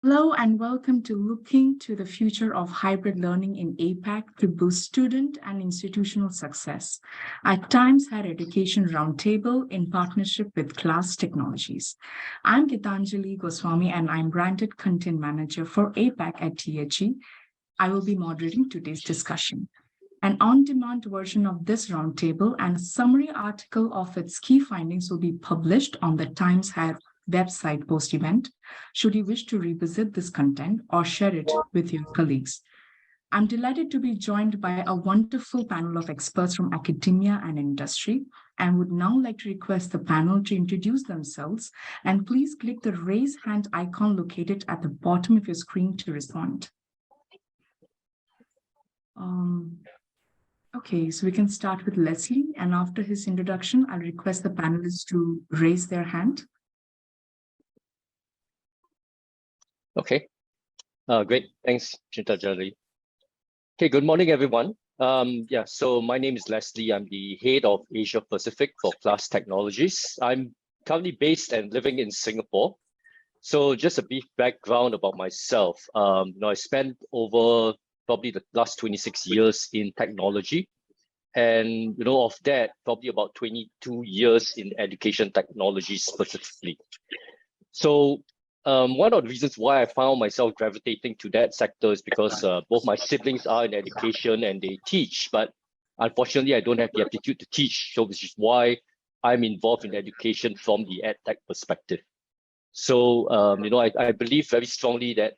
Hello and welcome to Looking to the Future of Hybrid Learning in APAC to boost student and institutional success at Times Higher Education Roundtable in partnership with Class Technologies. I'm Gitanjali Goswami and I'm Branded Content Manager for APAC at THE. I will be moderating today's discussion. An on-demand version of this roundtable and a summary article of its key findings will be published on the Times Higher website post-event, should you wish to revisit this content or share it with your colleagues. I'm delighted to be joined by a wonderful panel of experts from academia and industry, and would now like to request the panel to introduce themselves, and please click the raise hand icon located at the bottom of your screen to respond. Okay, so we can start with Leslie, and after his introduction, I'll request the panelists to raise their hand. Okay, great. Thanks, Gitanjali. Okay, good morning, everyone. So my name is Leslie. I'm the head of Asia Pacific for Class Technologies. I'm currently based and living in Singapore. So just a brief background about myself. I spent over probably the last 26 years in technology. And of that, probably about 22 years in education technology specifically. So one of the reasons why I found myself gravitating to that sector is because both my siblings are in education and they teach, but unfortunately I don't have the aptitude to teach, so which is why I'm involved in education from the EdTech perspective. So I believe very strongly that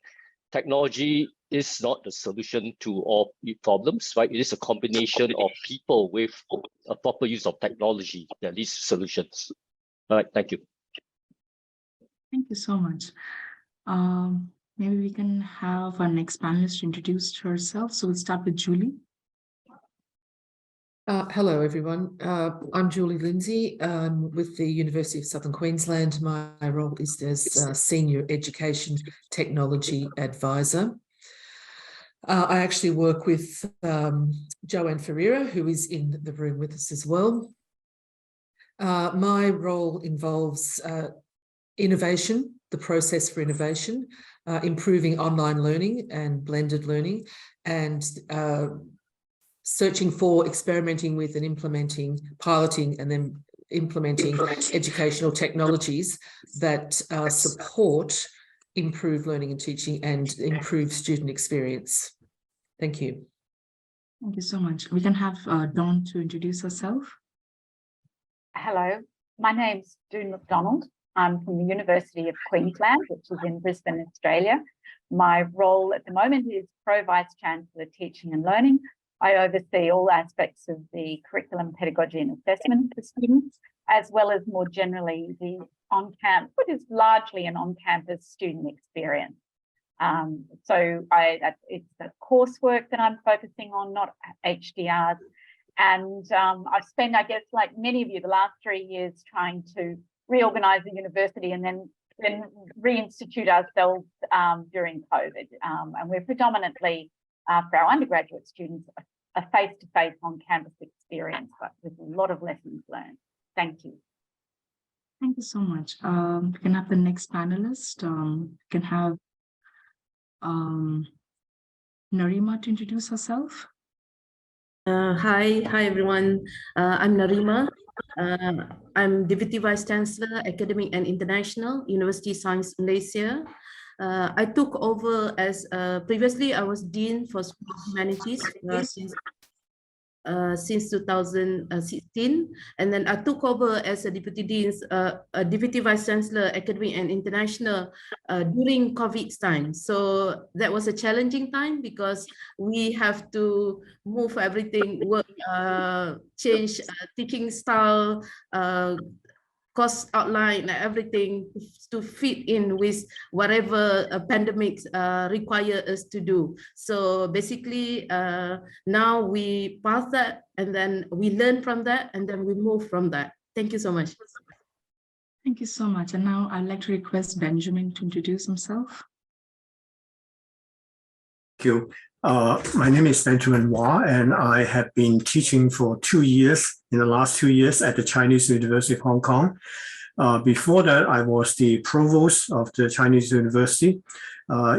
technology is not the solution to all problems, right? It is a combination of people with a proper use of technology that leads to solutions. All right, thank you. Thank you so much. Maybe we can have our next panelist introduce herself. So we'll start with Julie. Hello, everyone. I'm Julie Lindsay with the University of Southern Queensland. My role is as Senior Education Technology Advisor. I actually work with Joanne Ferreira, who is in the room with us as well. My role involves innovation, the process for innovation, improving online learning and blended learning, and searching for, experimenting with and implementing, piloting and then implementing educational technologies that support improved learning and teaching and improve student experience. Thank you. Thank you so much. We can have Dawn to introduce herself. Hello, my name's Doon McDonald. I'm from the University of Queensland, which is in Brisbane, Australia. My role at the moment is Pro Vice Chancellor Teaching and Learning. I oversee all aspects of the curriculum, pedagogy and assessment for students, as well as more generally the on-campus, what is largely an on-campus student experience. So it's the coursework that I'm focusing on, not HDRs. And I've spent, I guess, like many of you, the last 3 years trying to reorganise the university and then reinstitute ourselves during COVID. And we're predominantly, for our undergraduate students, a face-to-face on-campus experience, but with a lot of lessons learned. Thank you. Thank you so much. We can have the next panelist. We can have Narima to introduce herself. Hi everyone. I'm Narima. I'm Deputy Vice Chancellor, Academic and International, University of Science Malaysia. I took over as, previously I was Dean for School of Humanities since 2016, and then I took over as a Deputy Vice Chancellor, Academic and International during COVID time. So that was a challenging time because we have to move everything, work, change teaching style, cost outline, everything to fit in with whatever pandemics require us to do. So basically, now we pass that and then we learn from that and then we move from that. Thank you so much. Thank you so much. And now I'd like to request Benjamin to introduce himself. Thank you. My name is Benjamin Hua, and I have been teaching for 2 years, in the last 2 years, at the Chinese University of Hong Kong. Before that, I was the provost of the Chinese University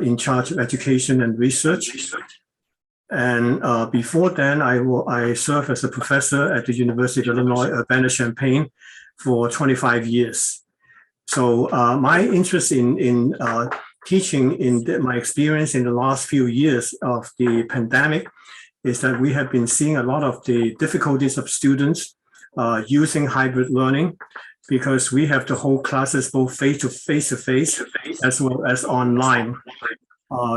in charge of education and research. And before then, I served as a professor at the University of Illinois, Urbana-Champaign for 25 years. So my interest in teaching, my experience in the last few years of the pandemic, is that we have been seeing a lot of the difficulties of students using hybrid learning, because we have to hold classes both face-to-face as well as online.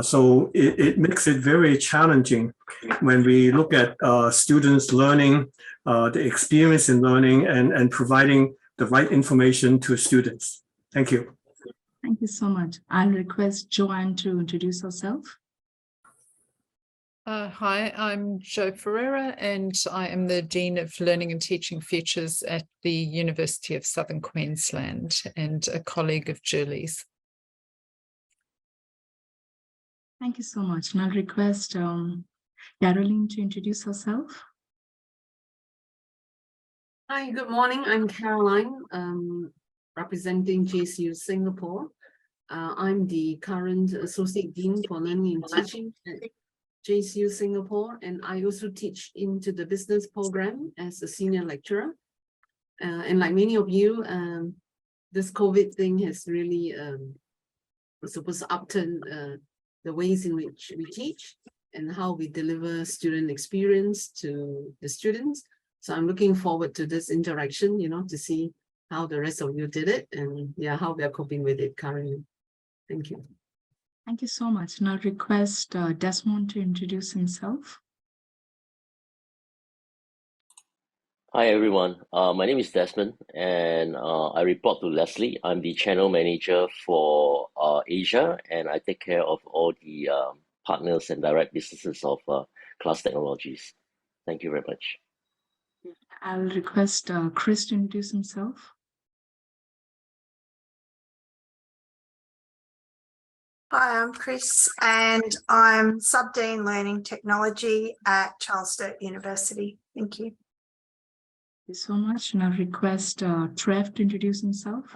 So it makes it very challenging when we look at students learning, the experience in learning, and providing the right information to students. Thank you. Thank you so much. I'll request Joanne to introduce herself. Hi, I'm Jo Ferreira, and I am the Dean of Learning and Teaching Futures at the University of Southern Queensland and a colleague of Julie's. Thank you so much. And I'll request Caroline to introduce herself. Hi, good morning. I'm Caroline, representing JCU Singapore. I'm the current Associate Dean for Learning and Teaching at JCU Singapore, and I also teach into the business program as a senior lecturer. And like many of you, this COVID thing has really supposed to upturn the ways in which we teach and how we deliver student experience to the students. So I'm looking forward to this interaction, to see how the rest of you did it and how we are coping with it currently. Thank you. Thank you so much. And I'll request Desmond to introduce himself. Hi, everyone. My name is Desmond, and I report to Leslie. I'm the channel manager for Asia, and I take care of all the partners and direct businesses of Class Technologies. Thank you very much. I'll request Chris to introduce himself. Hi, I'm Chris, and I'm Sub-Dean Learning Technology at Charles Sturt University. Thank you. Thank you so much. And I'll request Trev to introduce himself.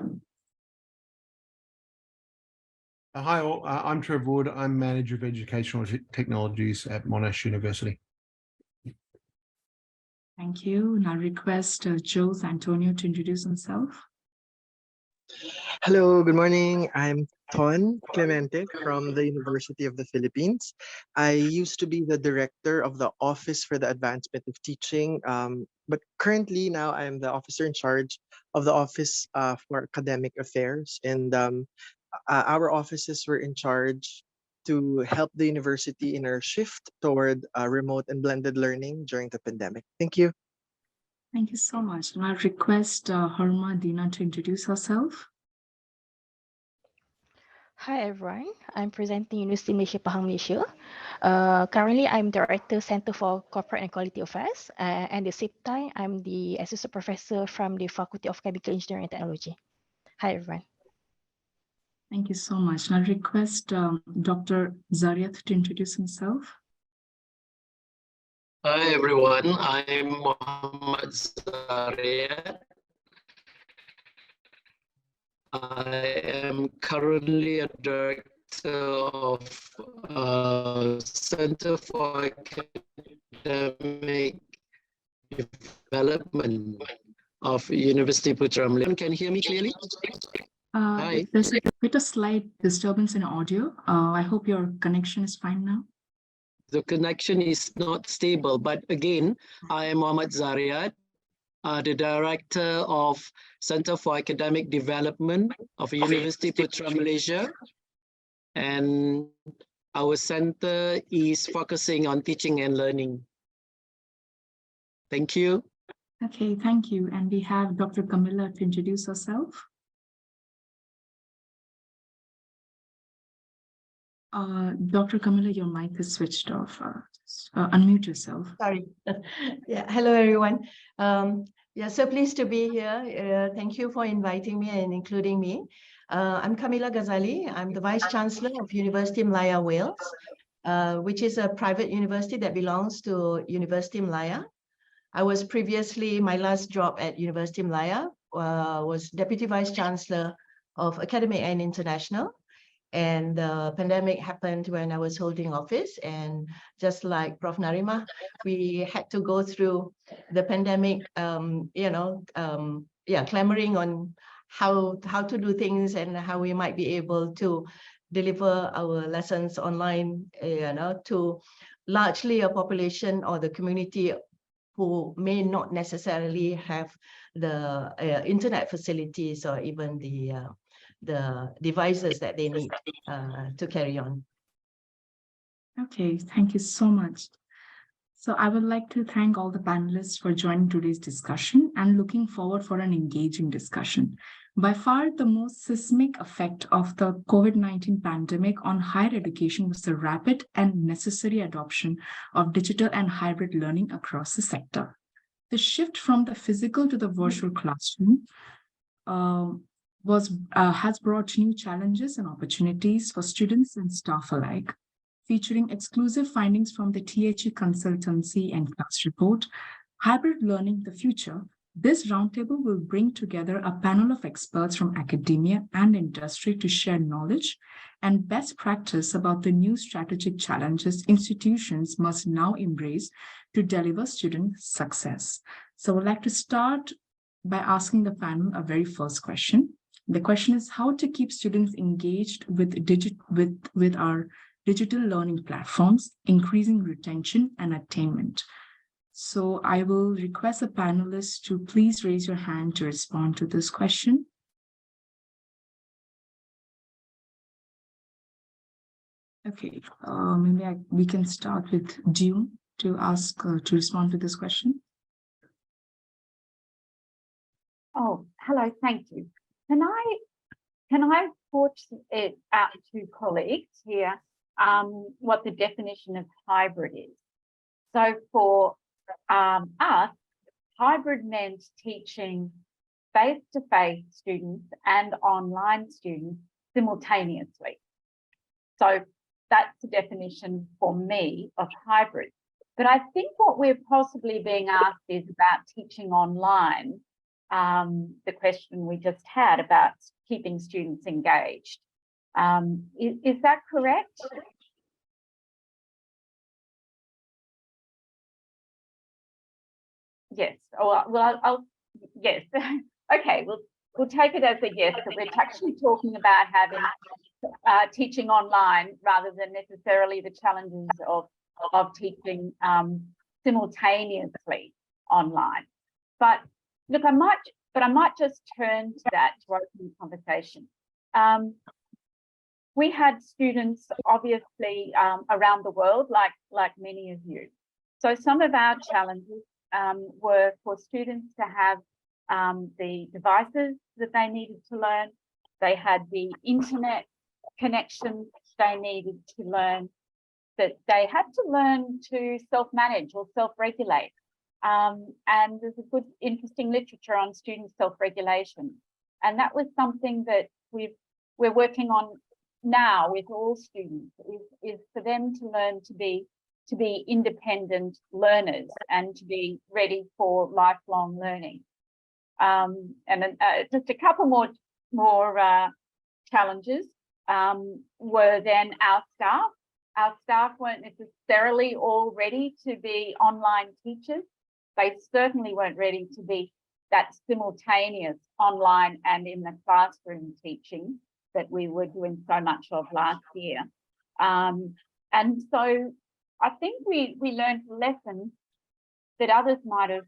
Hi all, I'm Trev Wood. I'm Manager of Educational Technologies at Monash University. Thank you. And I'll request Jose Antonio to introduce himself. Hello, good morning. I'm Ton Clemente from the University of the Philippines. I used to be the director of the Office for the Advancement of Teaching, but currently now I'm the officer in charge of the Office for Academic Affairs. And our offices were in charge to help the university in our shift toward remote and blended learning during the pandemic. Thank you. Thank you so much. And I'll request Harma Dina to introduce herself. Hi everyone, I'm presenting University Malaysia Pahang, Malaysia. Currently, I'm Director Center for Corporate and Quality Affairs, and at the same time, I'm the Assistant Professor from the Faculty of Chemical Engineering and Technology. Hi everyone. Thank you so much. And I'll request Dr. Zariat to introduce himself. Hi everyone, I'm Muhammad Zariat. I am currently a director of Center for Academic Development of University Putra Malaysia. Can you hear me clearly? Hi. There's a bit of slight disturbance in audio. I hope your connection is fine now. The connection is not stable, but again, I am Muhammad Zariat, the director of Center for Academic Development of University Putra Malaysia. And our center is focusing on teaching and learning. Thank you. Okay, thank you. And we have Dr. Camilla to introduce herself. Dr. Camilla, your mic is switched off. Unmute yourself. Sorry. Yeah, hello everyone. Yeah, so pleased to be here. Thank you for inviting me and including me. I'm Camilla Ghazali. I'm the Vice Chancellor of University Malaya Wales, which is a private university that belongs to University Malaya. I was previously, my last job at University Malaya was Deputy Vice Chancellor of Academic and International. And the pandemic happened when I was holding office. And just like Prof. Narima, we had to go through the pandemic, clamoring on how to do things and how we might be able to deliver our lessons online, to largely a population or the community who may not necessarily have the internet facilities or even the devices that they need to carry on. Okay, thank you so much. So I would like to thank all the panelists for joining today's discussion and looking forward for an engaging discussion. By far, the most seismic effect of the COVID-19 pandemic on higher education was the rapid and necessary adoption of digital and hybrid learning across the sector. The shift from the physical to the virtual classroom has brought new challenges and opportunities for students and staff alike. Featuring exclusive findings from the THE Consultancy and Class Report, Hybrid Learning the Future, this roundtable will bring together a panel of experts from academia and industry to share knowledge and best practice about the new strategic challenges institutions must now embrace to deliver student success. So I would like to start by asking the panel a very first question. The question is how to keep students engaged with our digital learning platforms, increasing retention and attainment. So I will request the panelists to please raise your hand to respond to this question. Okay, maybe we can start with June to ask to respond to this question. Oh, hello, thank you. Can I put it out to colleagues here what the definition of hybrid is? So for us, hybrid meant teaching face-to-face students and online students simultaneously. So that's the definition for me of hybrid. But I think what we're possibly being asked is about teaching online, the question we just had about keeping students engaged. Is that correct? Yes. Oh, well, yes. Okay. We'll take it as a yes. That we're actually talking about having teaching online rather than necessarily the challenges of teaching simultaneously online. But look, I might just turn to that to open the conversation. We had students obviously around the world, like many of you. So some of our challenges were for students to have the devices that they needed to learn. They had the internet connection they needed to learn, that they had to learn to self-manage or self-regulate. And there's a good, interesting literature on student self-regulation. And that was something that we're working on now with all students, is for them to learn to be independent learners and to be ready for lifelong learning. And just a couple more challenges were then our staff. Our staff weren't necessarily all ready to be online teachers. They certainly weren't ready to be that simultaneous online and in the classroom teaching that we were doing so much of last year. And so I think we learned a lesson that others might have,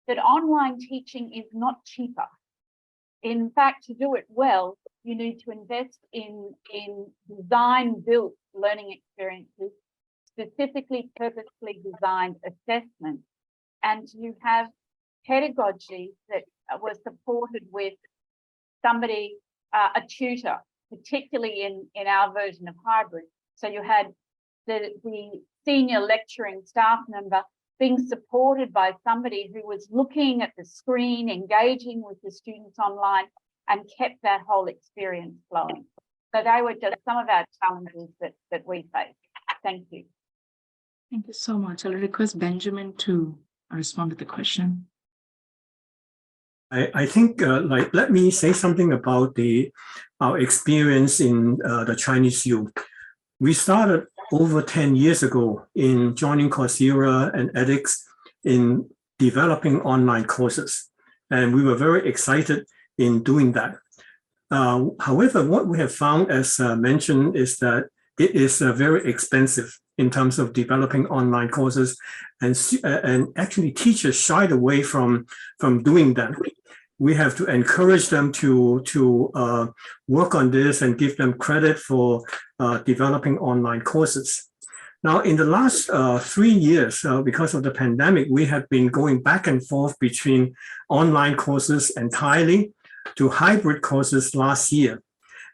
that online teaching is not cheaper. In fact, to do it well, you need to invest in design-built learning experiences, specifically purposefully designed assessments, and you have pedagogy that was supported with somebody, a tutor, particularly in our version of hybrid. So you had the senior lecturing staff member being supported by somebody who was looking at the screen, engaging with the students online, and kept that whole experience flowing. So they were just some of our challenges that we faced. Thank you. Thank you so much. I'll request Benjamin to respond to the question. I think, let me say something about our experience in the Chinese U. We started over 10 years ago in joining Coursera and edX in developing online courses. And we were very excited in doing that. However, what we have found, as mentioned, is that it is very expensive in terms of developing online courses, and actually teachers shied away from doing that. We have to encourage them to work on this and give them credit for developing online courses. Now, in the last 3 years, because of the pandemic, we have been going back and forth between online courses entirely to hybrid courses last year.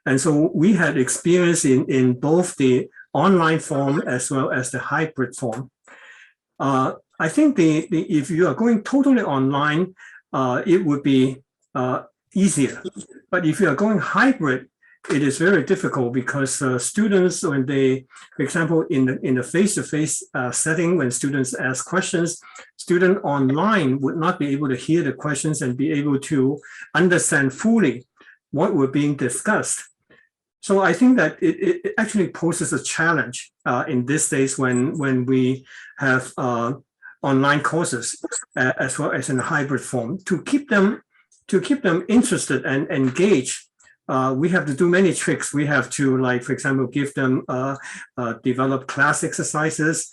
And so we had experience in both the online form as well as the hybrid form. I think if you are going totally online, it would be easier. But if you are going hybrid, it is very difficult because students, when they, for example, in the face-to-face setting, when students ask questions, student online would not be able to hear the questions and be able to understand fully what were being discussed. So I think that it actually poses a challenge in these days when we have online courses as well as in a hybrid form to keep them interested and engaged. We have to do many tricks. We have to, like, for example, give them develop class exercises,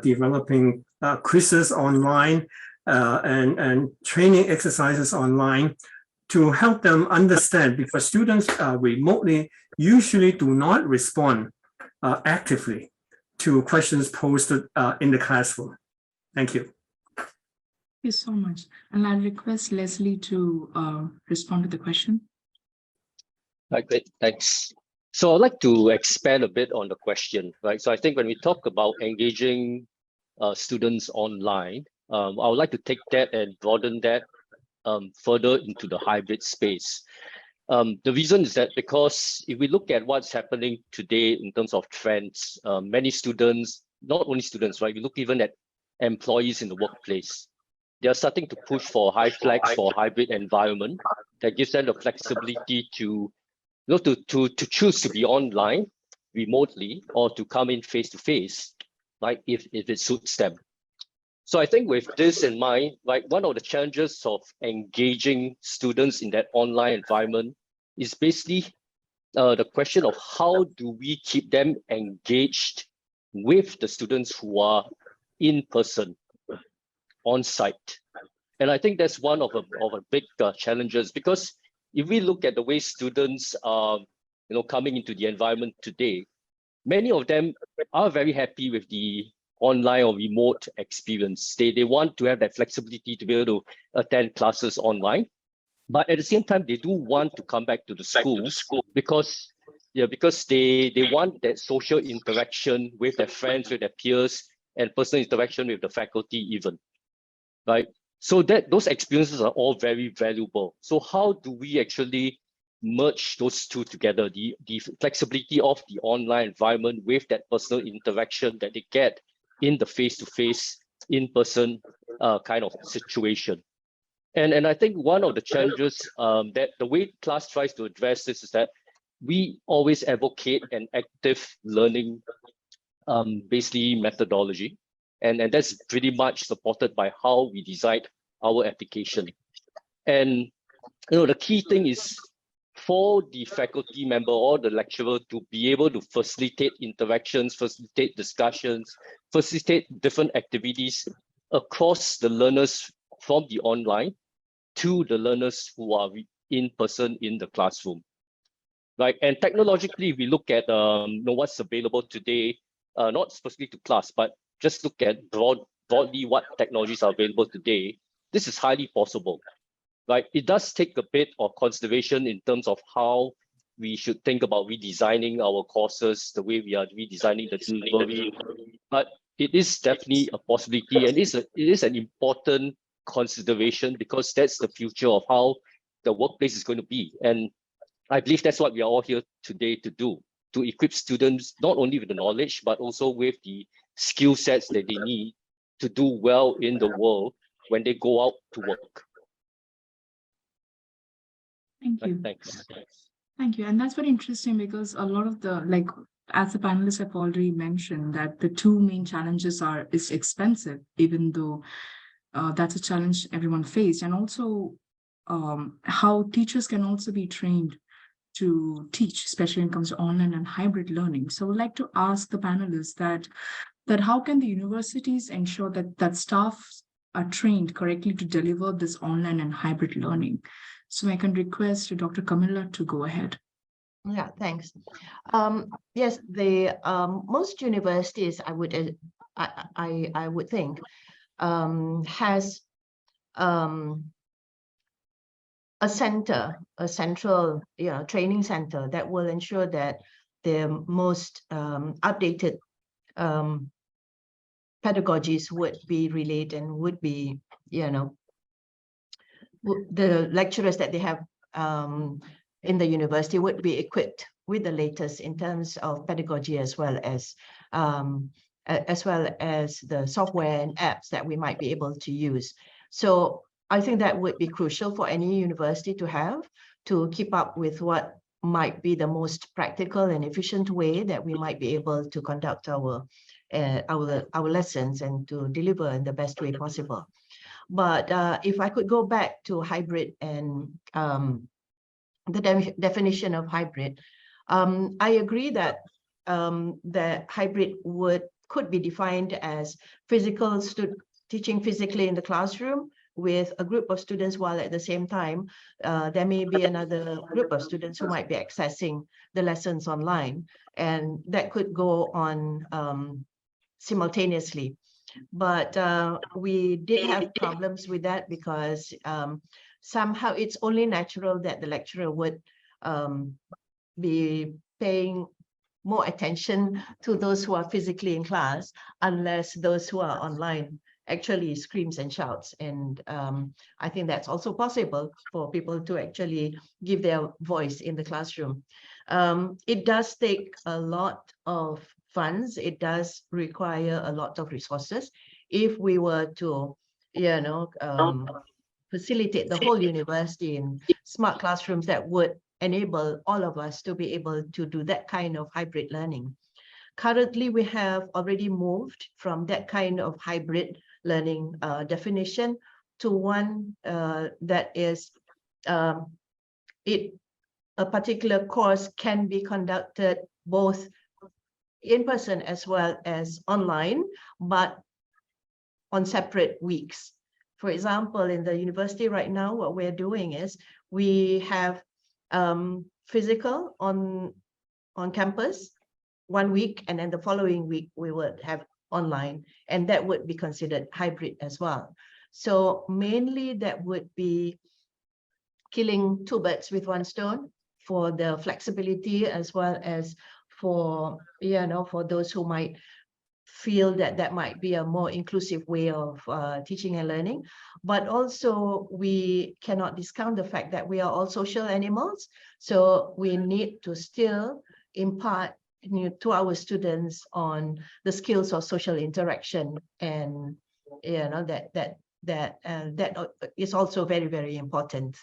developing quizzes online, and training exercises online to help them understand, because students remotely usually do not respond actively to questions posted in the classroom. Thank you. Thank you so much. And I'll request Leslie to respond to the question. Right, great, thanks. So I'd like to expand a bit on the question, right? So I think when we talk about engaging students online, I would like to take that and broaden that further into the hybrid space. The reason is that because if we look at what's happening today in terms of trends, many students, not only students, right? We look even at employees in the workplace. They are starting to push for high flex for hybrid environment that gives them the flexibility to choose to be online remotely or to come in face-to-face, right, if it suits them. So I think with this in mind, like, one of the challenges of engaging students in that online environment is basically the question of how do we keep them engaged with the students who are in person, on site. And I think that's one of a big challenges, because if we look at the way students are coming into the environment today, many of them are very happy with the online or remote experience. They want to have that flexibility to be able to attend classes online. But at the same time, they do want to come back to the school because they want that social interaction with their friends, with their peers, and personal interaction with the faculty even, right? So those experiences are all very valuable. So how do we actually merge those two together, the flexibility of the online environment with that personal interaction that they get in the face-to-face, in-person kind of situation? And I think one of the challenges that the way class tries to address this is that we always advocate an active learning basically methodology. And that's pretty much supported by how we designed our application. And the key thing is for the faculty member or the lecturer to be able to facilitate interactions, facilitate discussions, facilitate different activities across the learners from the online to the learners who are in person in the classroom. Right, and technologically, we look at what's available today, not specifically to class, but just look at broadly what technologies are available today. This is highly possible, right? It does take a bit of consideration in terms of how we should think about redesigning our courses, the way we are redesigning the delivery, but it is definitely a possibility, and it is an important consideration, because that's the future of how the workplace is going to be. And I believe that's what we are all here today to do, to equip students not only with the knowledge, but also with the skill sets that they need to do well in the world when they go out to work. Thank you. Thanks. Thank you. And that's very interesting because a lot of the, like, as the panelists have already mentioned, that the two main challenges is expensive, even though that's a challenge everyone faced, and also how teachers can also be trained to teach, especially when it comes to online and hybrid learning. So I would like to ask the panelists that how can the universities ensure that staff are trained correctly to deliver this online and hybrid learning? So I can request Dr. Camilla to go ahead. Yeah, thanks. Yes, the most universities, I would think, has a central training center that will ensure that the most updated pedagogies would be relayed and would be, the lecturers that they have in the university would be equipped with the latest in terms of pedagogy, as well as the software and apps that we might be able to use. So I think that would be crucial for any university to have, to keep up with what might be the most practical and efficient way that we might be able to conduct our lessons and to deliver in the best way possible. But if I could go back to hybrid and the definition of hybrid, I agree that that hybrid could be defined as teaching physically in the classroom with a group of students, while at the same time there may be another group of students who might be accessing the lessons online, and that could go on simultaneously. But we did have problems with that because somehow it's only natural that the lecturer would be paying more attention to those who are physically in class, unless those who are online actually screams and shouts. And I think that's also possible for people to actually give their voice in the classroom. It does take a lot of funds. It does require a lot of resources. If we were to, facilitate the whole university in smart classrooms that would enable all of us to be able to do that kind of hybrid learning. Currently, we have already moved from that kind of hybrid learning definition to one that is a particular course can be conducted both in person as well as online, but on separate weeks. For example, in the university right now, what we're doing is we have physical on campus 1 week, and then the following week we would have online, and that would be considered hybrid as well. So mainly that would be killing two birds with one stone, for the flexibility as well as for for those who might feel that that might be a more inclusive way of teaching and learning. But also we cannot discount the fact that we are all social animals, so we need to still impart to our students on the skills of social interaction, and that is also very, very important.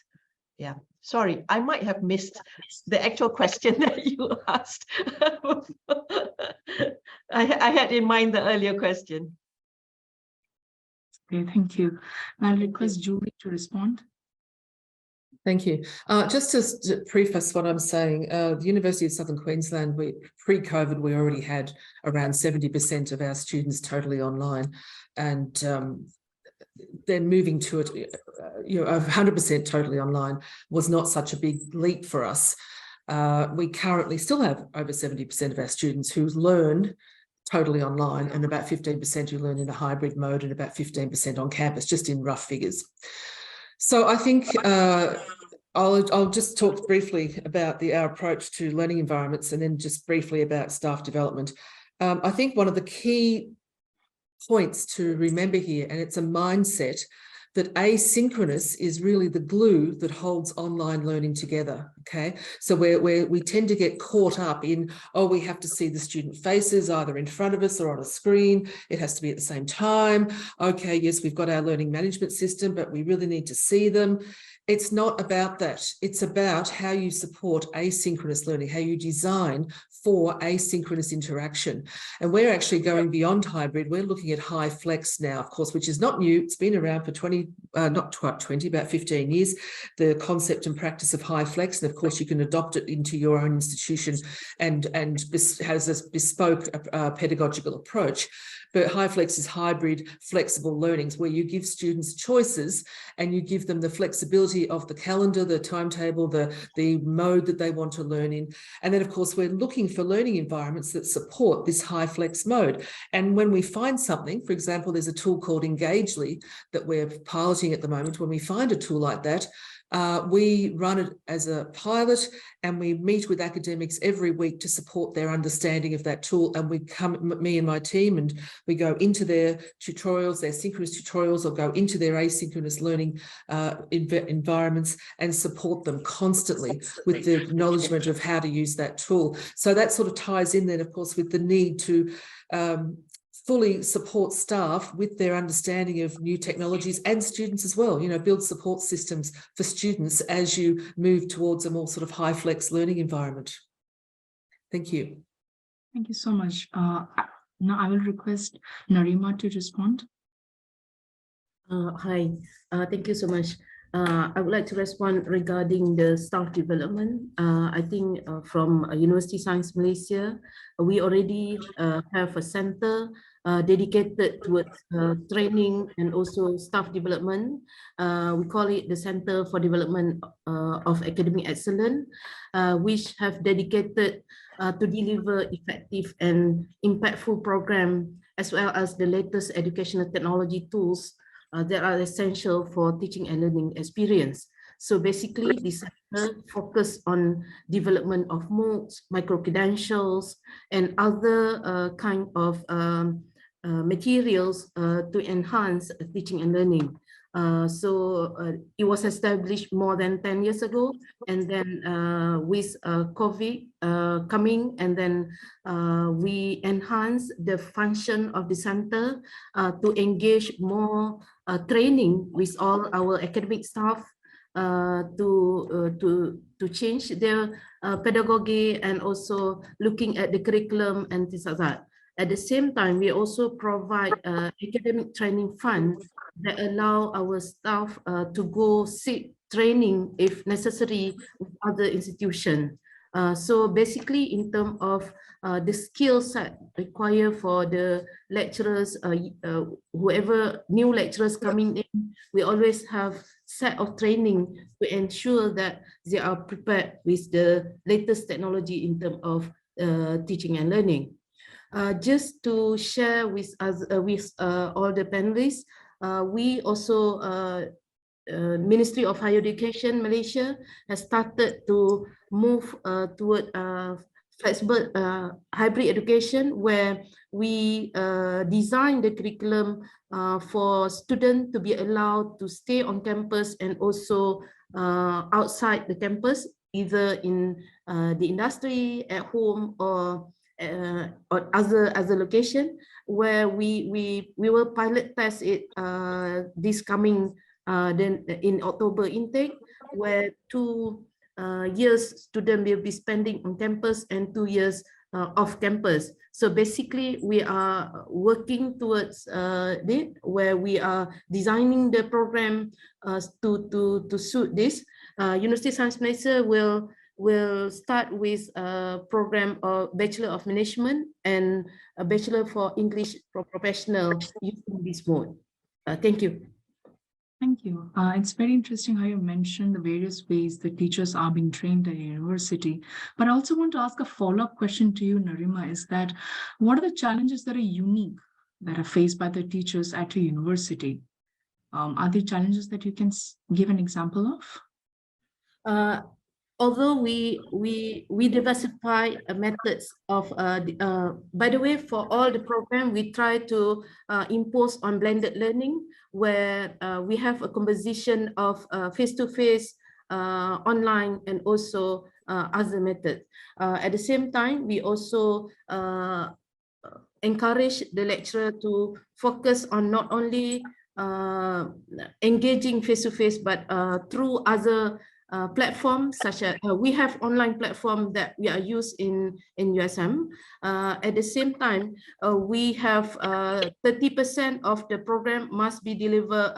Yeah, sorry, I might have missed the actual question that you asked. I had in mind the earlier question. Okay, thank you. I'll request Julie to respond. Thank you. Just to preface what I'm saying, the University of Southern Queensland, pre-COVID, we already had around 70% of our students totally online, and then moving to it, 100% totally online was not such a big leap for us. We currently still have over 70% of our students who learn totally online, and about 15% who learn in a hybrid mode, and about 15% on campus, just in rough figures. So I think I'll just talk briefly about our approach to learning environments, and then just briefly about staff development. I think one of the key points to remember here, and it's a mindset, that asynchronous is really the glue that holds online learning together, okay? So we tend to get caught up in, oh, we have to see the student faces either in front of us or on a screen. It has to be at the same time. Okay, yes, we've got our learning management system, but we really need to see them. It's not about that. It's about how you support asynchronous learning, how you design for asynchronous interaction. And we're actually going beyond hybrid. We're looking at high flex now, of course, which is not new. It's been around for not quite 20, about 15 years, the concept and practice of high flex. And of course, you can adopt it into your own institution and has a bespoke pedagogical approach. But high flex is hybrid flexible learnings where you give students choices and you give them the flexibility of the calendar, the timetable, the mode that they want to learn in. And then, of course, we're looking for learning environments that support this high flex mode. And when we find something, for example, there's a tool called Engagely that we're piloting at the moment. When we find a tool like that, we run it as a pilot and we meet with academics every week to support their understanding of that tool. And we come, me and my team, and we go into their tutorials, their synchronous tutorials, or go into their asynchronous learning environments and support them constantly with the acknowledgement of how to use that tool. So that sort of ties in then, of course, with the need to fully support staff with their understanding of new technologies and students as well, build support systems for students as you move towards a more sort of high flex learning environment. Thank you. Thank you so much. Now I will request Narima to respond. Hi, thank you so much. I would like to respond regarding the staff development. I think from University Science Malaysia, we already have a center dedicated towards training and also staff development. We call it the Center for Development of Academic Excellence, which have dedicated to deliver effective and impactful program, as well as the latest educational technology tools that are essential for teaching and learning experience. So basically, this focus on development of MOOCs, micro-credentials, and other kind of materials to enhance teaching and learning. It was established more than 10 years ago, and then with COVID coming, and then we enhanced the function of the center to engage more training with all our academic staff to change their pedagogy and also looking at the curriculum and things like that. At the same time, we also provide academic training funds that allow our staff to go seek training if necessary with other institutions. So basically, in terms of the skill set required for the lecturers, whoever new lecturers coming in, we always have set of training to ensure that they are prepared with the latest technology in terms of teaching and learning. Just to share with us, all the panelists, we also Ministry of Higher Education Malaysia has started to move toward flexible hybrid education, where we design the curriculum for students to be allowed to stay on campus and also outside the campus, either in the industry, at home, or other location, where we will pilot test it this coming then in October intake, where 2 years student will be spending on campus and 2 years off campus. So basically, we are working towards it, where we are designing the program to suit this. University of Science Malaysia will start with a program of Bachelor of Management and a Bachelor for English for Professional using this mode. Thank you. Thank you. It's very interesting how you mentioned the various ways the teachers are being trained at a university. But I also want to ask a follow-up question to you, Narima, is that what are the challenges that are unique that are faced by the teachers at a university? Are there challenges that you can give an example of? Although we diversify methods of, by the way, for all the program, we try to impose on blended learning, where we have a composition of face-to-face, online, and also other methods. At the same time, we also encourage the lecturer to focus on not only engaging face-to-face, but through other platforms such as we have online platform that we are used in USM. At the same time, we have 30% of the program must be delivered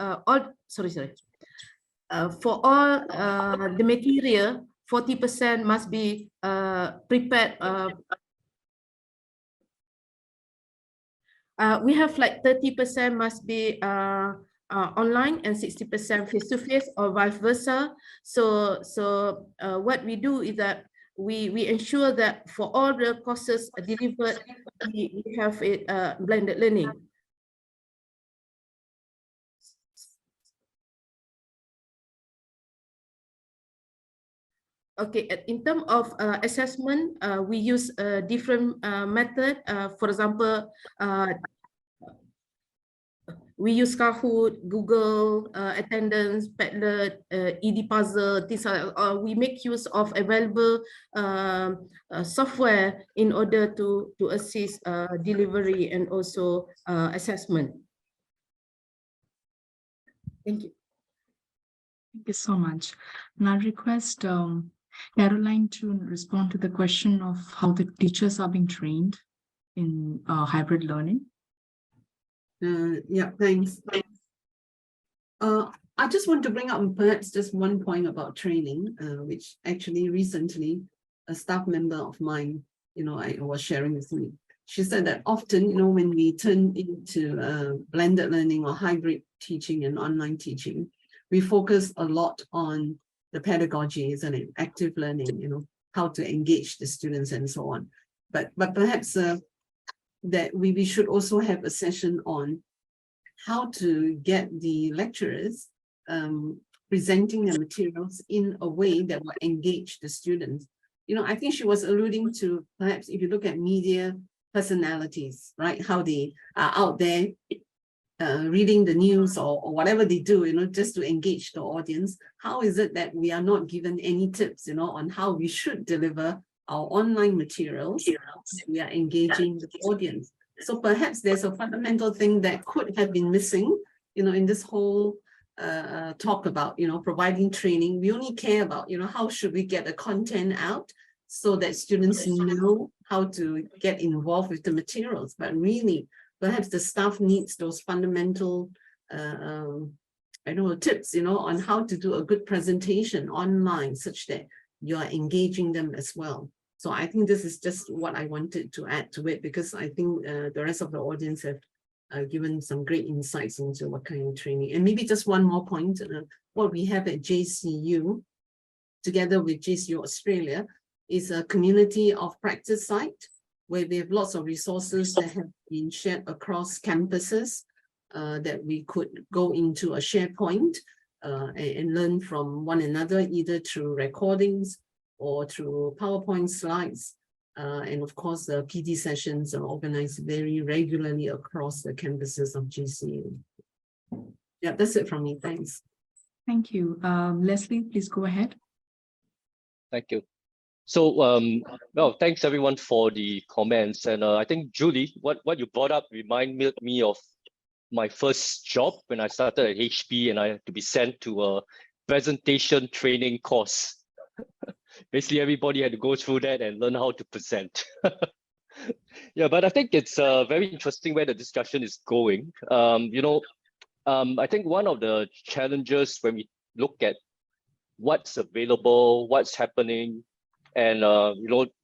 for all the material, 40% must be prepared. We have like 30% must be online and 60% face-to-face or vice versa. So what we do is that we ensure that for all the courses delivered, we have it blended learning. Okay, in terms of assessment, we use a different method. For example, we use Kahoot, Google Attendance, Padlet, Edpuzzle. These are we make use of available software in order to assist delivery and also assessment. Thank you. Thank you so much. Now I request Caroline to respond to the question of how the teachers are being trained in hybrid learning. Yeah, thanks. I just want to bring up perhaps just one point about training, which actually recently a staff member of mine, I was sharing with me. She said that often, when we turn into blended learning or hybrid teaching and online teaching, we focus a lot on the pedagogy, isn't it? Active learning, how to engage the students and so on. But perhaps that we should also have a session on how to get the lecturers presenting the materials in a way that will engage the students. I think she was alluding to perhaps if you look at media personalities, right? How they are out there reading the news or whatever they do, just to engage the audience. How is it that we are not given any tips, on how we should deliver our online materials? We are engaging the audience. So perhaps there's a fundamental thing that could have been missing, in this whole talk about, providing training. We only care about, how should we get the content out so that students know how to get involved with the materials. But really, perhaps the staff needs those fundamental, tips, on how to do a good presentation online such that you are engaging them as well. So I think this is just what I wanted to add to it, because I think the rest of the audience have given some great insights into what kind of training. And maybe just one more point, what we have at JCU, together with JCU Australia, is a community of practice site, where we have lots of resources that have been shared across campuses that we could go into a SharePoint and learn from one another, either through recordings or through PowerPoint slides. And of course, the PD sessions are organized very regularly across the campuses of GCU. Yeah, that's it from me. Thanks. Thank you. Leslie, please go ahead. Thank you. So, well, thanks everyone for the comments. And I think, Julie, what you brought up reminded me of my first job when I started at HP, and I had to be sent to a presentation training course. Basically, everybody had to go through that and learn how to present. Yeah, but I think it's very interesting where the discussion is going. I think one of the challenges when we look at what's available, what's happening, and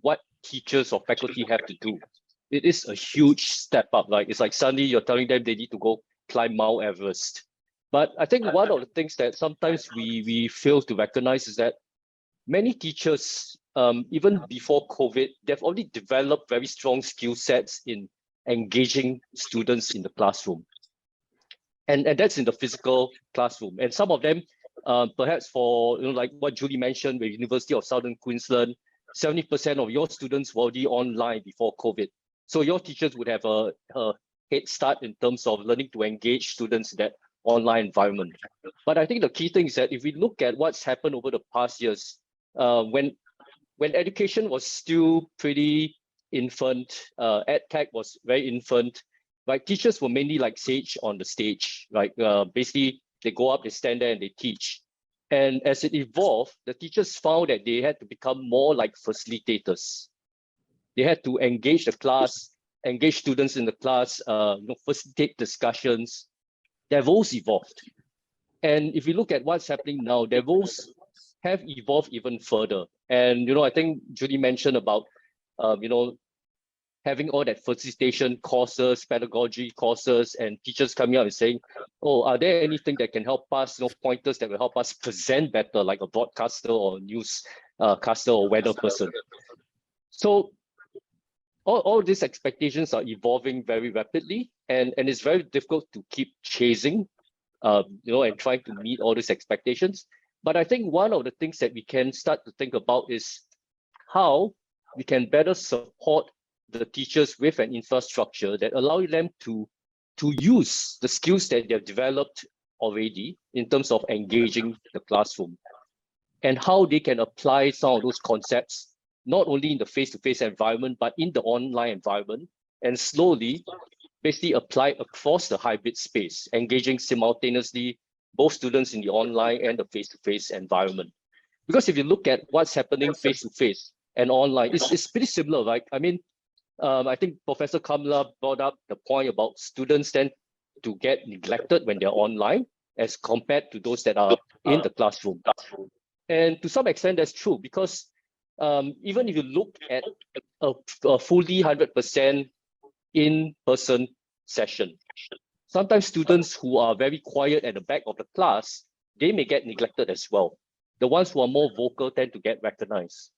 what teachers or faculty have to do, it is a huge step up. Like it's like suddenly you're telling them they need to go climb Mount Everest. But I think one of the things that sometimes we fail to recognize is that many teachers, even before COVID, they've already developed very strong skill sets in engaging students in the classroom. And that's in the physical classroom. And some of them, perhaps for, like what Julie mentioned, with University of Southern Queensland, 70% of your students were already online before COVID. So your teachers would have a head start in terms of learning to engage students in that online environment. But I think the key thing is that if we look at what's happened over the past years, when education was still pretty infant, EdTech was very infant, right? Teachers were mainly like sage on the stage, right? Basically, they go up, they stand there and they teach. And as it evolved, the teachers found that they had to become more like facilitators. They had to engage the class, engage students in the class, facilitate discussions. Their roles evolved. And if you look at what's happening now, their roles have evolved even further. And, I think Judy mentioned about, having all that facilitation courses, pedagogy courses, and teachers coming out and saying, oh, are there anything that can help us, pointers that will help us present better, like a broadcaster or newscaster or weather person. So all these expectations are evolving very rapidly, and it's very difficult to keep chasing, and trying to meet all these expectations. But I think one of the things that we can start to think about is how we can better support the teachers with an infrastructure that allow them to use the skills that they've developed already in terms of engaging the classroom, and how they can apply some of those concepts, not only in the face-to-face environment, but in the online environment, and slowly basically apply across the hybrid space, engaging simultaneously both students in the online and the face-to-face environment. Because if you look at what's happening face-to-face and online, it's pretty similar, right? I mean, I think Professor Kamla brought up the point about students tend to get neglected when they're online as compared to those that are in the classroom. And to some extent, that's true, because even if you look at a fully 100% in-person session, sometimes students who are very quiet at the back of the class, they may get neglected as well. The ones who are more vocal tend to get recognized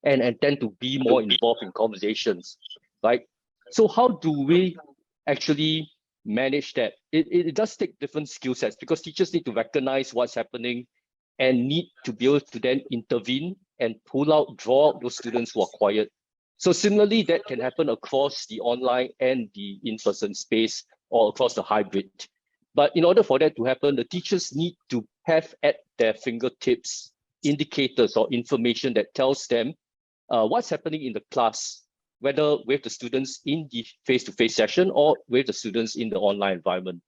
and tend to be more involved in conversations, right? So how do we actually manage that? It does take different skill sets, because teachers need to recognize what's happening and need to be able to then intervene and draw out those students who are quiet. So similarly, that can happen across the online and the in-person space, or across the hybrid. But in order for that to happen, the teachers need to have at their fingertips indicators or information that tells them what's happening in the class, whether with the students in the face-to-face session or with the students in the online environment.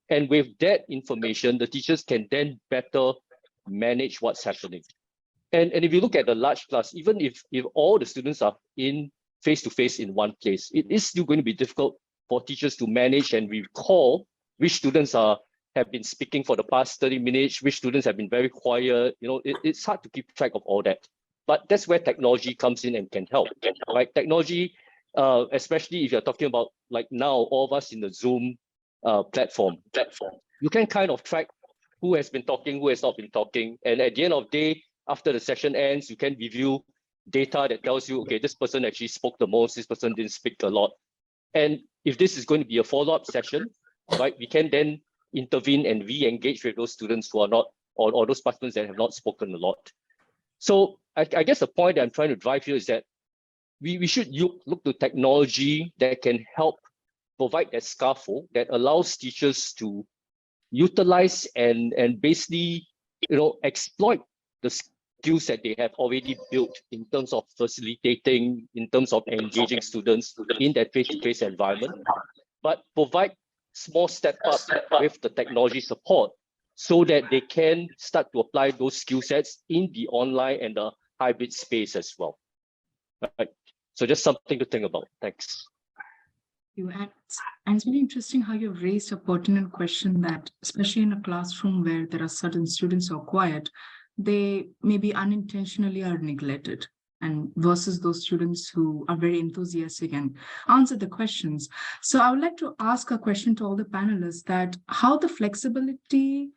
And with that information, the teachers can then better manage what's happening. And if you look at the large class, even if all the students are in face-to-face in one place, it is still going to be difficult for teachers to manage and recall which students have been speaking for the past 30 minutes, which students have been very quiet. It's hard to keep track of all that. But that's where technology comes in and can help, right? Technology, especially if you're talking about, like now, all of us in the Zoom platform, you can kind of track who has been talking, who has not been talking. And at the end of the day, after the session ends, you can review data that tells you, okay, this person actually spoke the most, this person didn't speak a lot. And if this is going to be a follow-up session, right, we can then intervene and re-engage with those students who are not, or those participants that have not spoken a lot. So I guess the point that I'm trying to drive here is that we should look to technology that can help provide that scaffold that allows teachers to utilize and basically exploit the skills that they have already built in terms of facilitating, in terms of engaging students in that face-to-face environment, but provide small step up with the technology support so that they can start to apply those skill sets in the online and the hybrid space as well. Right. So just something to think about. Thanks. And it's really interesting how you've raised a pertinent question that, especially in a classroom where there are certain students who are quiet, they maybe unintentionally are neglected, and versus those students who are very enthusiastic and answer the questions. So I would like to ask a question to all the panelists, that how the flexibility,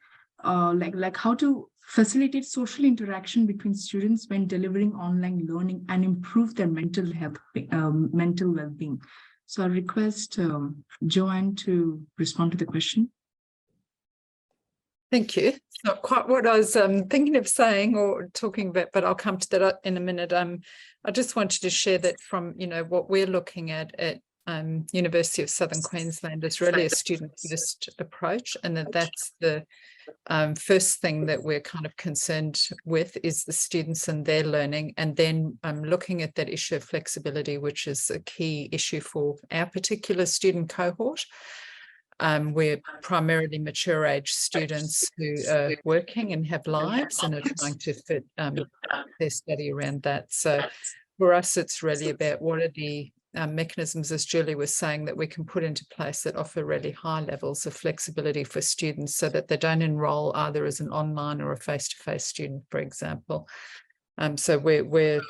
like how to facilitate social interaction between students when delivering online learning and improve their mental health, mental well-being. So I request Joanne to respond to the question. Thank you. It's not quite what I was thinking of saying or talking about, but I'll come to that in a minute. I just wanted to share that from what we're looking at University of Southern Queensland is really a student-first approach, and that's the first thing that we're kind of concerned with is the students and their learning, and then looking at that issue of flexibility, which is a key issue for our particular student cohort. We're primarily mature age students who are working and have lives and are trying to fit their study around that. So for us, it's really about what are the mechanisms, as Julie was saying, that we can put into place that offer really high levels of flexibility for students so that they don't enroll either as an online or a face-to-face student, for example. So we're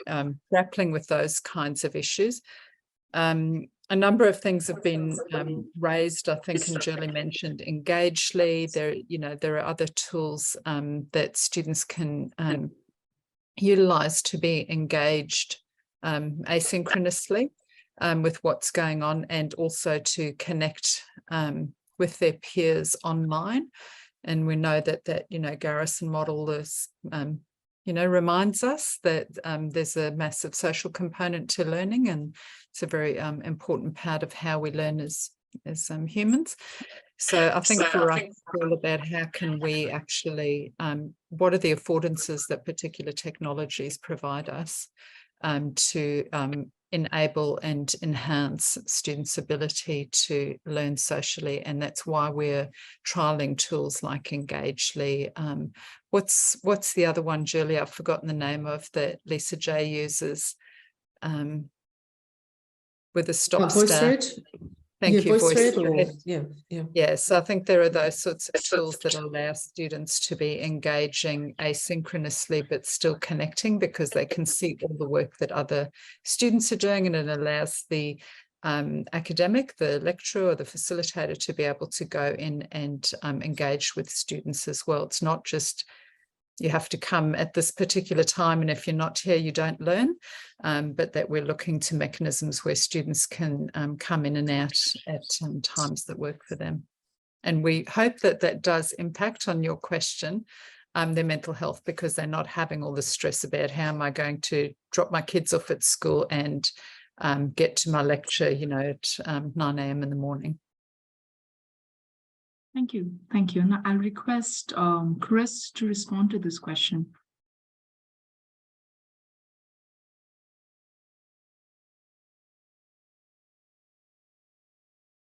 grappling with those kinds of issues. A number of things have been raised, I think, and Julie mentioned Engagely. There are other tools that students can utilize to be engaged asynchronously with what's going on, and also to connect with their peers online. And we know that Garrison model is reminds us that there's a massive social component to learning, and it's a very important part of how we learn as humans. So I think for us, it's all about how can we actually, what are the affordances that particular technologies provide us to enable and enhance students' ability to learn socially. And that's why we're trialing tools like Engagely. What's the other one, Julie? I've forgotten the name of that Lisa J uses with a stop start. Thank you. VoiceThread. Yeah, so I think there are those sorts of tools that allow students to be engaging asynchronously, but still connecting, because they can see all the work that other students are doing, and it allows the academic, the lecturer or the facilitator to be able to go in and engage with students as well. It's not just you have to come at this particular time, and if you're not here, you don't learn, but that we're looking to mechanisms where students can come in and out at times that work for them. And we hope that that does impact on your question, their mental health, because they're not having all the stress about how am I going to drop my kids off at school and get to my lecture, at 9 a.m. in the morning. Thank you. Thank you. Now I'll request Chris to respond to this question.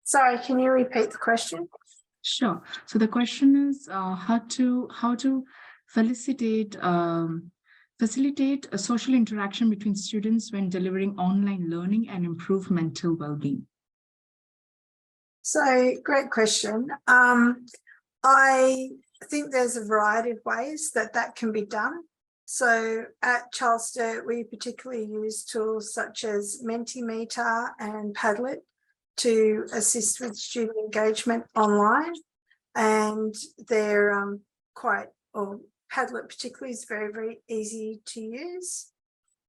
Sorry, can you repeat the question? Sure. So the question is how to facilitate a social interaction between students when delivering online learning and improve mental well-being. So, great question. I think there's a variety of ways that can be done. So at Charles Sturt, we particularly use tools such as Mentimeter and Padlet to assist with student engagement online. And they're Padlet particularly is very, very easy to use.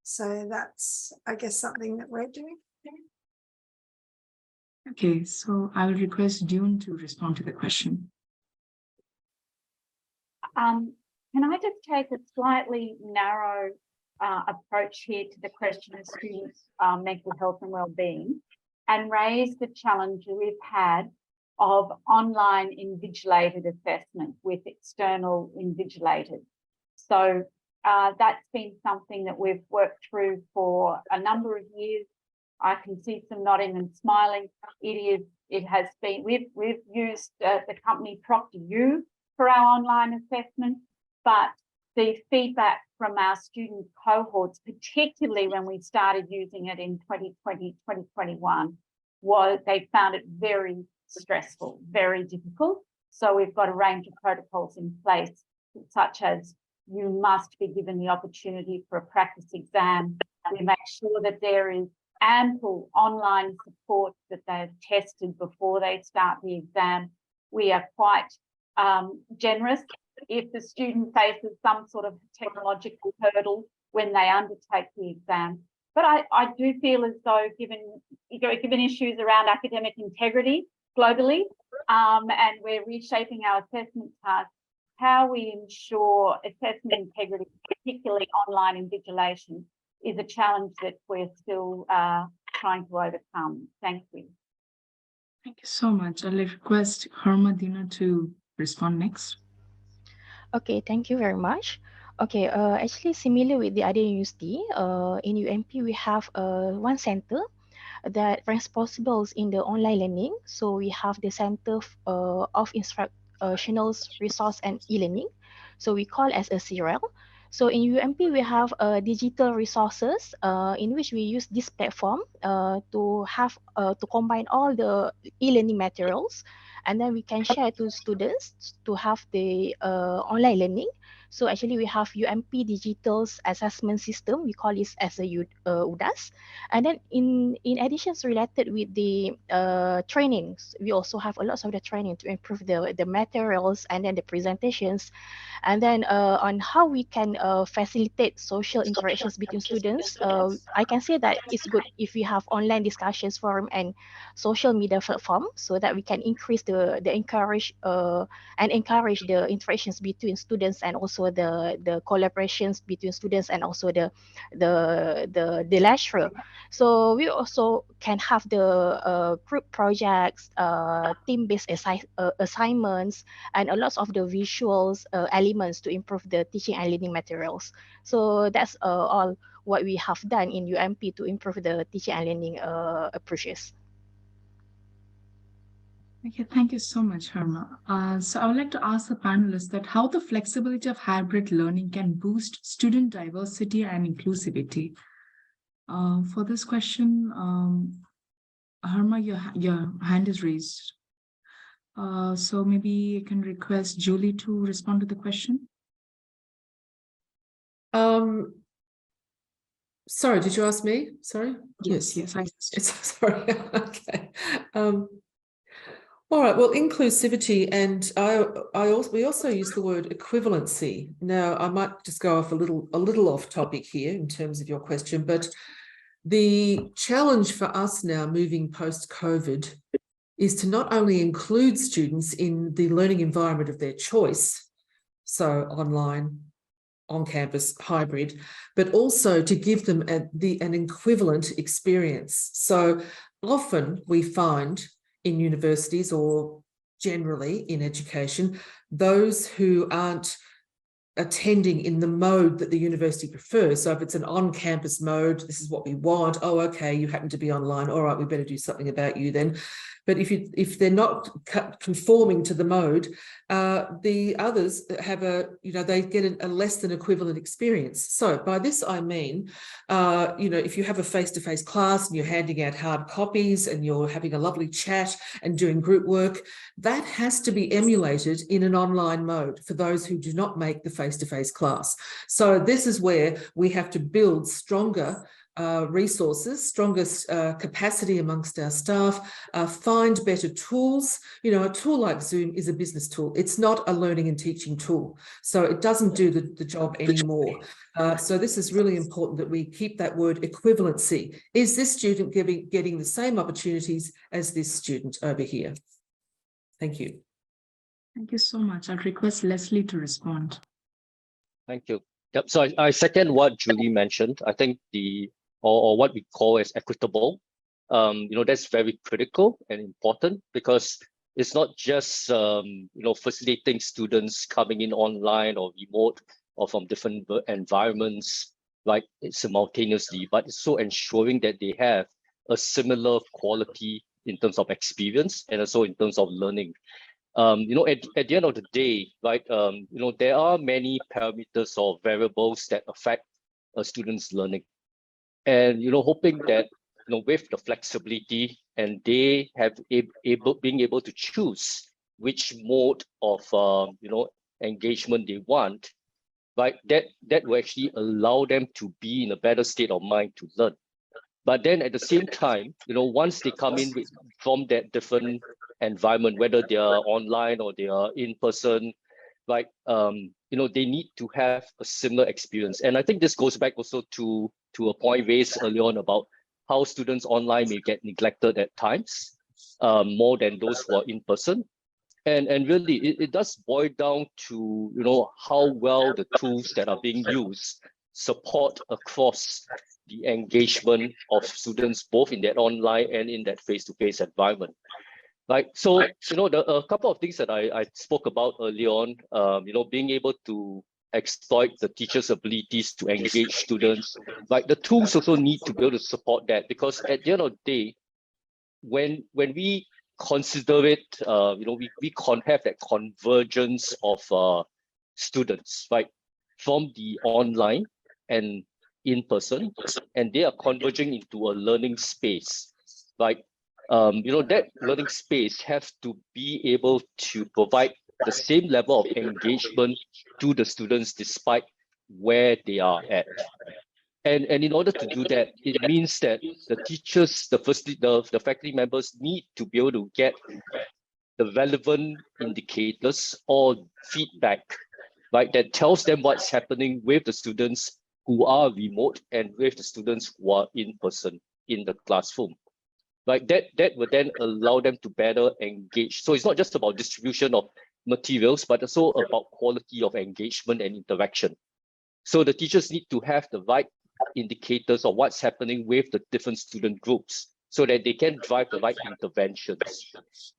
So that's, I guess, something that we're doing. Okay, so I will request June to respond to the question. Can I just take a slightly narrow approach here to the question of students' mental health and well-being, and raise the challenge we've had of online invigilated assessment with external invigilators. So that's been something that we've worked through for a number of years. I can see some nodding and smiling. It has been, we've used the company ProctorU for our online assessment, but the feedback from our student cohorts, particularly when we started using it in 2020, 2021, was they found it very stressful, very difficult. So we've got a range of protocols in place, such as you must be given the opportunity for a practice exam. We make sure that there is ample online support, that they've tested before they start the exam. We are quite generous if the student faces some sort of technological hurdle when they undertake the exam. But I do feel as though, given issues around academic integrity globally, and we're reshaping our assessment tasks, how we ensure assessment integrity, particularly online invigilation, is a challenge that we're still trying to overcome. Thank you. Thank you so much. I'll request Hermadina to respond next. Okay, thank you very much. Okay, actually similar with the other university, in UMP we have one center that responsible in the online learning. So we have the Center of Instructional Resource and E-Learning. So we call as a CRL. So in UMP, we have digital resources in which we use this platform to have to combine all the e-learning materials, and then we can share to students to have the online learning. So actually, we have UMP Digital Assessment System. We call this as a UDAS. And then in addition, related with the trainings, we also have a lot of the training to improve the materials and then the presentations. And then on how we can facilitate social interactions between students, I can say that it's good if we have online discussions forum and social media platform, so that we can increase the encourage and encourage the interactions between students, and also the collaborations between students, and also the lecturer. So we also can have the group projects, team-based assignments, and a lot of the visuals elements to improve the teaching and learning materials. So that's all what we have done in UMP to improve the teaching and learning approaches. Okay, thank you so much, Herma. So I would like to ask the panelists that how the flexibility of hybrid learning can boost student diversity and inclusivity. For this question, Herma, your hand is raised. So maybe I can request Julie to respond to the question. Sorry, did you ask me? Sorry? Yes. Sorry. Okay. All right. Well, inclusivity, and we also use the word equivalency. Now, I might just go off a little off topic here in terms of your question, but the challenge for us now moving post-COVID is to not only include students in the learning environment of their choice, so online, on campus, hybrid, but also to give them an equivalent experience. So often we find in universities, or generally in education, those who aren't attending in the mode that the university prefers. So if it's an on-campus mode, this is what we want. Oh, okay, you happen to be online. All right, we better do something about you then. But if they're not conforming to the mode, the others have they get a less than equivalent experience. So by this I mean, if you have a face-to-face class and you're handing out hard copies and you're having a lovely chat and doing group work, that has to be emulated in an online mode for those who do not make the face-to-face class. So this is where we have to build stronger resources, strongest capacity amongst our staff, find better tools. A tool like Zoom is a business tool. It's not a learning and teaching tool. So it doesn't do the job anymore. So this is really important that we keep that word equivalency. Is this student getting the same opportunities as this student over here? Thank you. Thank you so much. I'll request Leslie to respond. Thank you. Yep. So I second what Julie mentioned. I think or what we call as equitable, that's very critical and important, because it's not just facilitating students coming in online or remote or from different environments simultaneously, but it's so ensuring that they have a similar quality in terms of experience and also in terms of learning. At the end of the day, there are many parameters or variables that affect a student's learning. And hoping that with the flexibility, and they have being able to choose which mode of engagement they want, that will actually allow them to be in a better state of mind to learn. But then at the same time, once they come in from that different environment, whether they are online or they are in person, they need to have a similar experience. And I think this goes back also to a point raised earlier on about how students online may get neglected at times, more than those who are in person. And really, it does boil down to how well the tools that are being used support across the engagement of students both in that online and in that face-to-face environment. Like, so, a couple of things that I spoke about early on, being able to exploit the teacher's abilities to engage students, like the tools also need to be able to support that, because at the end of the day, when we consider it, we have that convergence of students, right, from the online and in person, and they are converging into a learning space, right? That learning space has to be able to provide the same level of engagement to the students despite where they are at. And in order to do that, it means that the teachers, the faculty members need to be able to get the relevant indicators or feedback, right, that tells them what's happening with the students who are remote and with the students who are in person in the classroom. Right, that would then allow them to better engage. So it's not just about distribution of materials, but also about quality of engagement and interaction. So the teachers need to have the right indicators of what's happening with the different student groups so that they can drive the right interventions.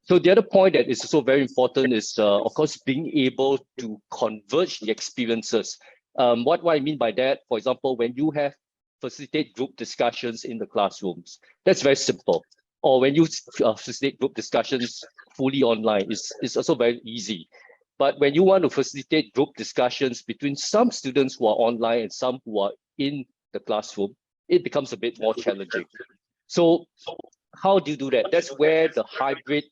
So the other point that is also very important is, of course, being able to converge the experiences. What I mean by that, for example, when you have facilitate group discussions in the classrooms, that's very simple. Or when you facilitate group discussions fully online, it's also very easy. But when you want to facilitate group discussions between some students who are online and some who are in the classroom, it becomes a bit more challenging. So how do you do that? That's where the hybrid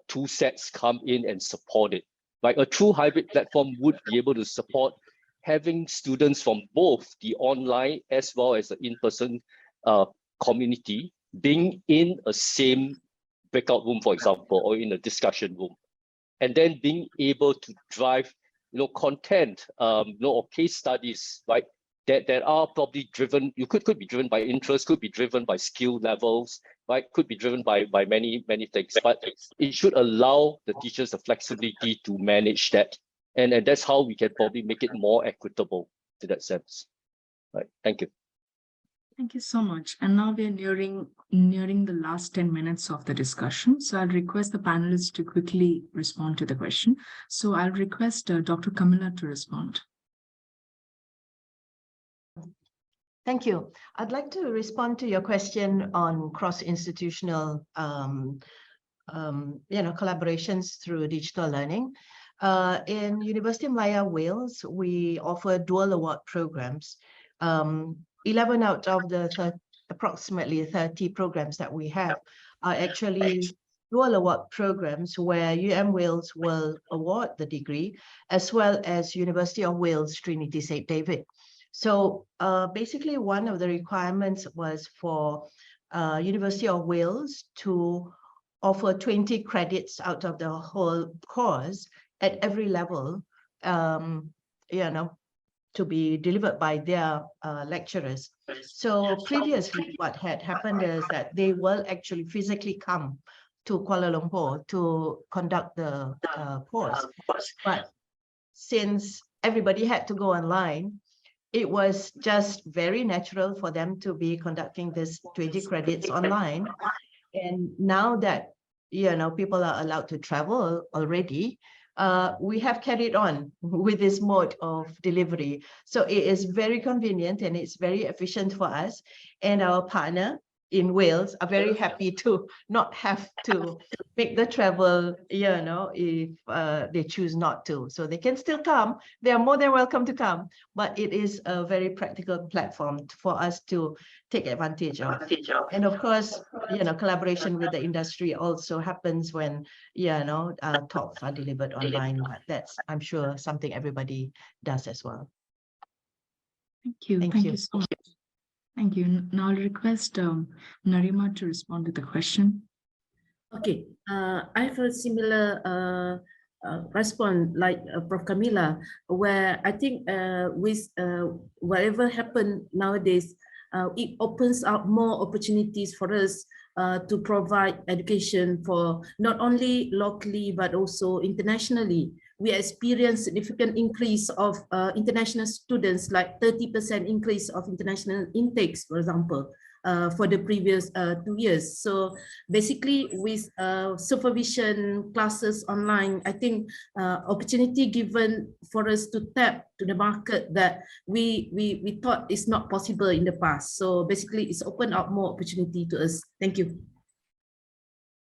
tool sets come in and support it. Like a true hybrid platform would be able to support having students from both the online as well as the in-person community being in a same breakout room, for example, or in a discussion room, and then being able to drive, content, or case studies, right, that are probably driven. You could be driven by interest, could be driven by skill levels, right, could be driven by many things. But it should allow the teachers the flexibility to manage that, and that's how we can probably make it more equitable to that sense. Right. Thank you. Thank you so much. And now we are nearing the last 10 minutes of the discussion. So I'll request the panelists to quickly respond to the question. So I'll request Dr. Kamila to respond. Thank you. I'd like to respond to your question on cross-institutional collaborations through digital learning. In University of Malaya, Wales, we offer dual award programs. 11 out of the approximately 30 programs that we have are actually dual award programs where Wales will award the degree, as well as University of Wales Trinity St. David. So basically one of the requirements was for University of Wales to offer 20 credits out of the whole course at every level, to be delivered by their lecturers. So previously what had happened is that they will actually physically come to Kuala Lumpur to conduct the course. But since everybody had to go online, it was just very natural for them to be conducting this 20 credits online. And now that, people are allowed to travel already, we have carried on with this mode of delivery. So it is very convenient and it's very efficient for us. And our partner in Wales are very happy to not have to make the travel, if they choose not to. So they can still come. They are more than welcome to come. But it is a very practical platform for us to take advantage of. And of course, collaboration with the industry also happens when, talks are delivered online. But that's, I'm sure, something everybody does as well. Thank you. Thank you so much. Thank you. Now I'll request Narima to respond to the question. Okay, I have a similar response like Prof. Kamila, where I think with whatever happened nowadays, it opens up more opportunities for us to provide education for not only locally, but also internationally. We experience significant increase of international students, like 30% increase of international intakes, for example, for the previous 2 years. So basically with supervision classes online, I think opportunity given for us to tap to the market that we thought is not possible in the past. So basically it's opened up more opportunity to us. Thank you.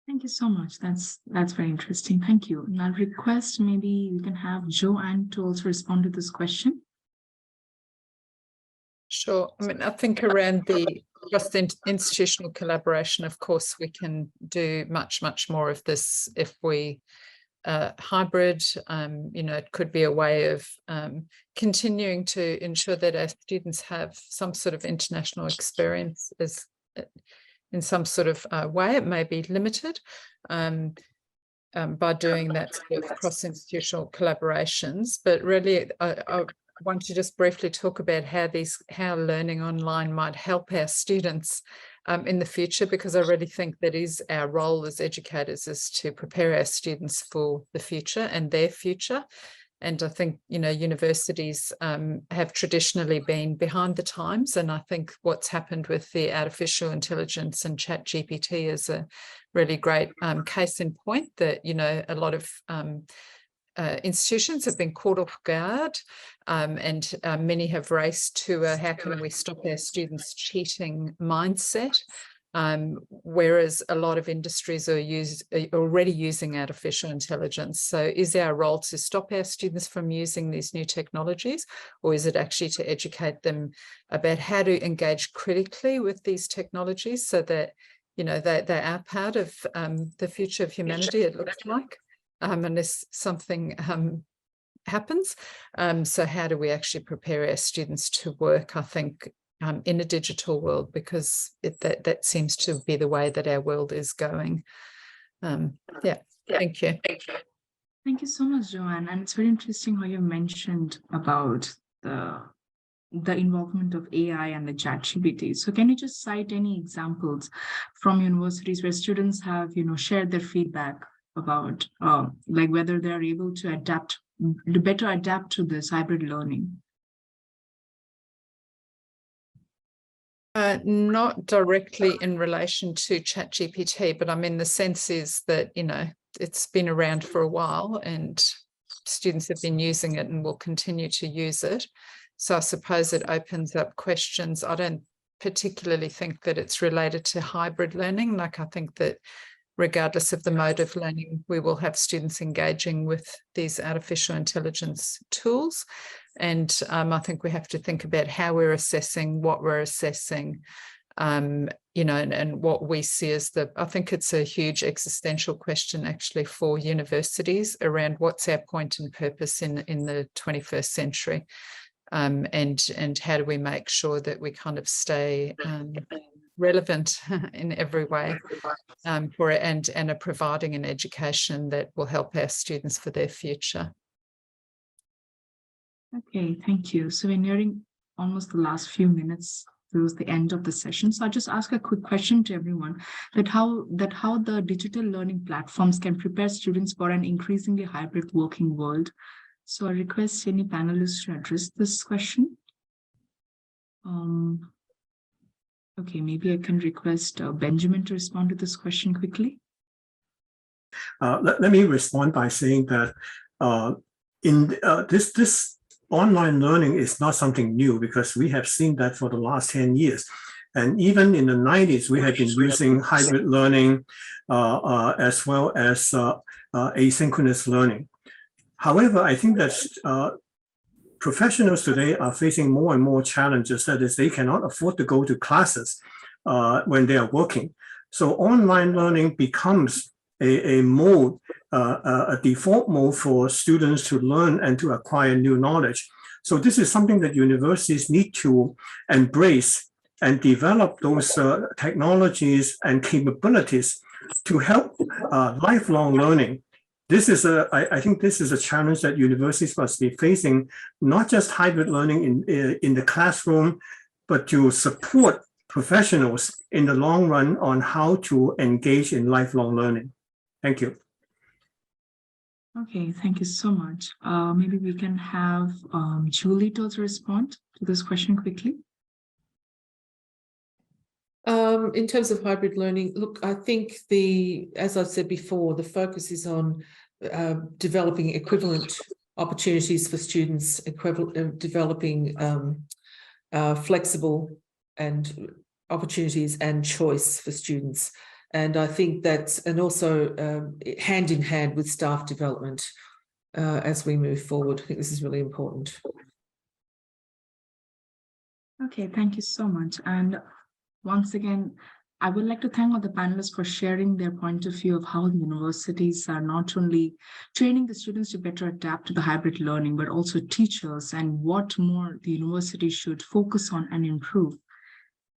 Thank you so much. That's very interesting. Thank you. And I'll request maybe we can have Joanne to also respond to this question. Sure. I mean, I think around the just institutional collaboration, of course, we can do much more of this if we hybrid. You know, it could be a way of continuing to ensure that our students have some sort of international experience as in some sort of way. It may be limited by doing that sort of cross-institutional collaborations, but really I want to just briefly talk about how learning online might help our students in the future, because I really think that is our role as educators, is to prepare our students for the future and their future. And I think, you know, universities have traditionally been behind the times. And I think what's happened with the artificial intelligence and ChatGPT is a really great case in point that, you know, a lot of institutions have been caught off guard, and many have raced to how can we stop our students cheating mindset. Whereas a lot of industries are already using artificial intelligence. So is our role to stop our students from using these new technologies, or is it actually to educate them about how to engage critically with these technologies so that, you know, they are part of the future of humanity, it looks like, unless something happens. So how do we actually prepare our students to work, I think, in a digital world, because that seems to be the way that our world is going. Yeah, thank you. Thank you so much, Joanne. And it's very interesting how you mentioned about the involvement of AI and the ChatGPT. So can you just cite any examples from universities where students have, you know, shared their feedback about like whether they're able to better adapt to this hybrid learning? Not directly in relation to ChatGPT, but I mean, the sense is that, you know, it's been around for a while and students have been using it and will continue to use it. So I suppose it opens up questions. I don't particularly think that it's related to hybrid learning. Like, I think that regardless of the mode of learning, we will have students engaging with these artificial intelligence tools. And I think we have to think about how we're assessing, what we're assessing, you know, and what we see as I think it's a huge existential question actually for universities around what's our point and purpose in the 21st century. And how do we make sure that we kind of stay relevant in every way for it, and are providing an education that will help our students for their future. Okay, thank you. So we're nearing almost the last few minutes towards the end of the session. So I'll just ask a quick question to everyone that how the digital learning platforms can prepare students for an increasingly hybrid working world. So I request any panelists to address this question. Okay, maybe I can request Benjamin to respond to this question quickly. Let me respond by saying that this online learning is not something new, because we have seen that for the last 10 years. And even in the 90s, we have been using hybrid learning as well as asynchronous learning. However, I think that professionals today are facing more and more challenges. That is, they cannot afford to go to classes when they are working. So online learning becomes a mode, a default mode for students to learn and to acquire new knowledge. So this is something that universities need to embrace and develop those technologies and capabilities to help lifelong learning. This is I think this is a challenge that universities must be facing, not just hybrid learning in the classroom, but to support professionals in the long run on how to engage in lifelong learning. Thank you. Okay, thank you so much. Maybe we can have Julie to also respond to this question quickly. In terms of hybrid learning, look, I think as I said before, the focus is on developing equivalent opportunities for students, developing flexible and opportunities and choice for students. And I think and also hand in hand with staff development as we move forward. I think this is really important. Okay, thank you so much. And once again, I would like to thank all the panelists for sharing their point of view of how the universities are not only training the students to better adapt to the hybrid learning, but also teachers and what more the university should focus on and improve.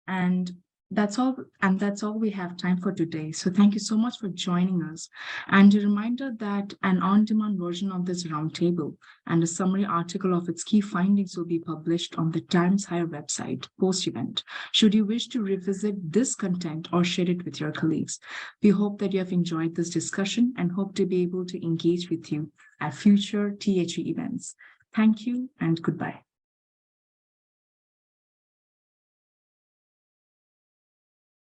And that's all we have time for today. So thank you so much for joining us. And a reminder that an on-demand version of this roundtable and a summary article of its key findings will be published on the Times Higher website post-event, should you wish to revisit this content or share it with your colleagues. We hope that you have enjoyed this discussion and hope to be able to engage with you at future THE events. Thank you and goodbye.